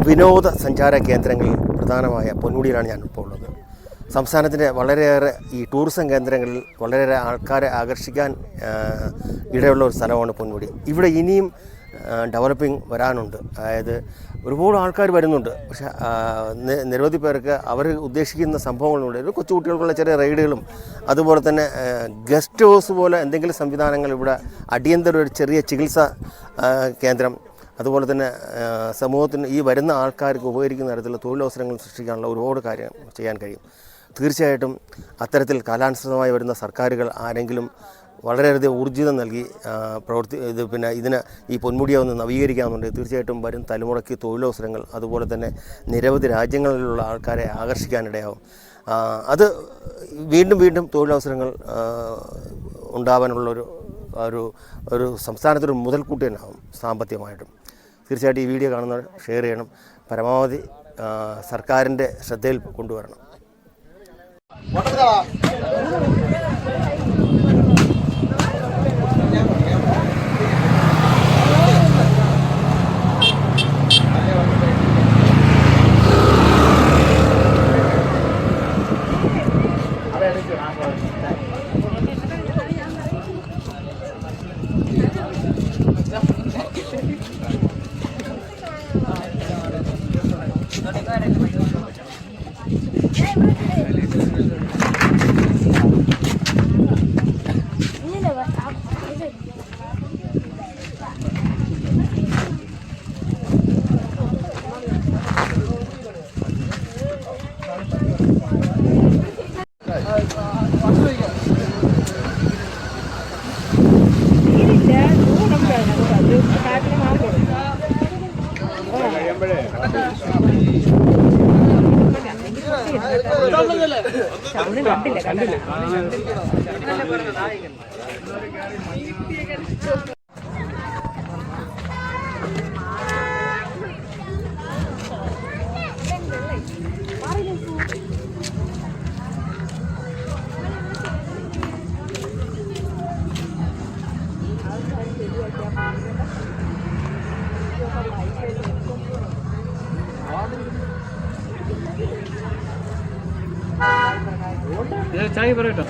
വിനോദസഞ്ചാര കേന്ദ്രങ്ങളിൽ പ്രധാനമായ പൊന്മുടിയിലാണ് ഞാനിപ്പോൾ ഉള്ളത്. സംസ്ഥാനത്തിൻ്റെ വളരെയേറെ ഈ ടൂറിസം കേന്ദ്രങ്ങളിൽ വളരെയേറെ ആൾക്കാരെ ആകർഷിക്കാൻ ഇടയുള്ള ഒരു സ്ഥലമാണ് പൊന്മുടി. ഇവിടെ ഇനിയും ഡെവലപ്പിംഗ് വരാനുണ്ട്. അതായത് ഒരുപാട് ആൾക്കാർ വരുന്നുണ്ട്. പക്ഷേ നിരവധി പേർക്ക് അവർ ഉദ്ദേശിക്കുന്ന സംഭവങ്ങളുണ്ട്. കൊച്ചുകുട്ടികൾക്കുള്ള ചെറിയ റൈഡുകളും അതുപോലെ തന്നെ ഗസ്റ്റ് ഹൗസ് പോലെ എന്തെങ്കിലും സംവിധാനങ്ങൾ ഇവിടെ അടിയന്തര ഒരു ചെറിയ ചികിത്സാ കേന്ദ്രം, അതുപോലെ തന്നെ സമൂഹത്തിന് ഈ വരുന്ന ആൾക്കാർക്ക് ഉപകരിക്കുന്ന തരത്തിലുള്ള തൊഴിലവസരങ്ങൾ സൃഷ്ടിക്കാനുള്ള ഒരുപാട് കാര്യം ചെയ്യാൻ കഴിയും. തീർച്ചയായിട്ടും അത്തരത്തിൽ കാലാനുസൃതമായി വരുന്ന സർക്കാരുകൾ ആരെങ്കിലും വളരെയധികം ഊർജിതം നൽകി ഇതിന് ഈ പൊന്മുടിയെ ഒന്ന് നവീകരിക്കാമെന്നുണ്ട്. തീർച്ചയായിട്ടും വരും തലമുറയ്ക്ക് തൊഴിലവസരങ്ങൾ അതുപോലെ തന്നെ നിരവധി രാജ്യങ്ങളിലുള്ള ആൾക്കാരെ ആകർഷിക്കാനിടയാവും. അത് വീണ്ടും വീണ്ടും തൊഴിലവസരങ്ങൾ ഉണ്ടാവാനുള്ളൊരു ഒരു സംസ്ഥാനത്തൊരു മുതൽക്കൂട്ട് തന്നെ ആവും സാമ്പത്തികമായിട്ടും. തീർച്ചയായിട്ടും ഈ വീഡിയോ കാണുന്നവർ ഷെയർ ചെയ്യണം, പരമാവധി സർക്കാരിൻ്റെ ശ്രദ്ധയിൽ കൊണ്ടുവരണം. ചായ പറയട്ടോ.